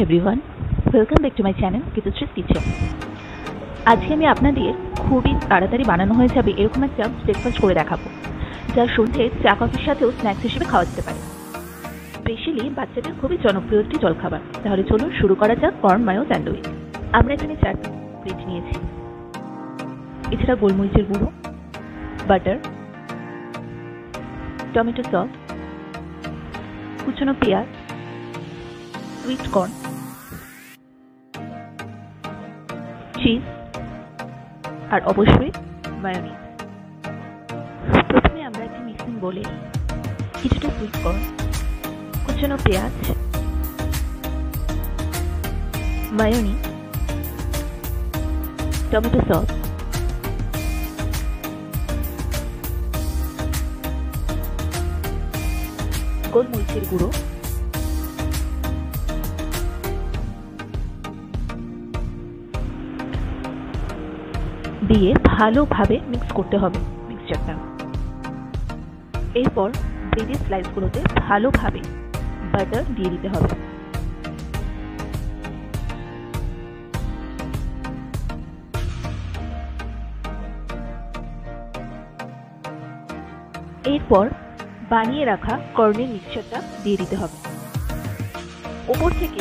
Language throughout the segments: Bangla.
Everyone welcome back to my channel Geetashree kitchen. आज के मैं आपनादेर खूबই তাড়াতাড়ি বানানো হয়ে যাবে এরকম একটা ব্রেকফাস্ট করে দেখাবো, যা সন্ধ্যে চা কফির সাথেও স্ন্যাক্স হিসেবে খাওয়া যেতে পারে। স্পেশালি বাচ্চাদের খুবই জনপ্রিয় একটি জলখাবার। তাহলে চলুন শুরু করা যাক কর্ন মায়ো স্যান্ডউইচ। আমরা এখানে 4 ব্রেড নিয়েছি, এছাড়া গোলমরিচের গুঁড়ো, বাটার, টমেটো সস, কুচনো পেঁয়াজ, সুইট কর্ন, চিজ আর অবশ্যই মায়োনিজ। প্রথমে আমরা একটি মিক্সিং বোলে কিছুটা সুইট কর্ন, কুচনো পেঁয়াজ, মায়োনিজ, টমেটো সস, গোলমরিচের গুঁড়ো, দিয়ে ভালোভাবে মিক্স করতে হবে মিক্সচারটা। এরপর ব্রেডের স্লাইসগুলোতে ভালোভাবে বাটার দিয়ে দিতে হবে। এরপর বানিয়ে রাখা কর্নের মিক্সচারটা দিয়ে দিতে হবে। ওপর থেকে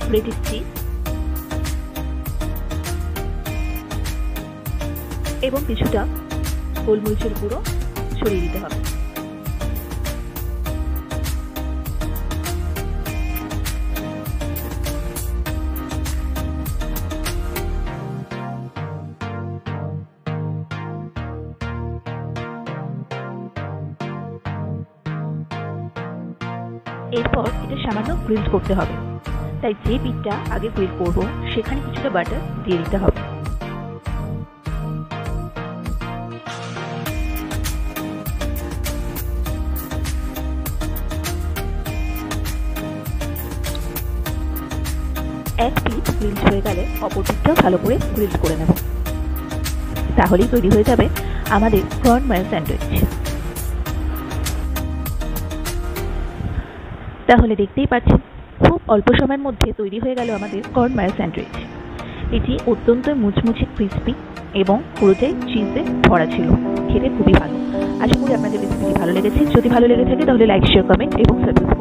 ব্রেডের চিজ এবং কিছুটা গোলমরিচের গুঁড়ো ছড়িয়ে দিতে হবে। এরপর এটা সামান্য গ্রিল করতে হবে, তাই যে পিঠটা আগে গ্রিল করব সেখানে কিছুটা বাটার দিয়ে দিতে হবে। এক পিঠ গ্রিল হয়ে গেলে অপর পিঠটাও ভালো করে গ্রিল করে নেব, তাহলেই তৈরি হয়ে যাবে আমাদের কর্ন মায়ো স্যান্ডউইচ। তাহলে দেখতেই পাচ্ছেন খুব অল্প সময়ের মধ্যে তৈরি হয়ে গেল আমাদের কর্ন মায়ো স্যান্ডউইচ। এটি অত্যন্ত মুচমুচে ক্রিস্পি এবং পুরোটাই চিজে ভরা ছিল, খেতে খুবই ভালো। আশা করি আপনাদের রেসিপিটি ভালো লেগেছে। যদি ভালো লেগে থাকে তাহলে লাইক, শেয়ার, কমেন্ট এবং সাবস্ক্রাইব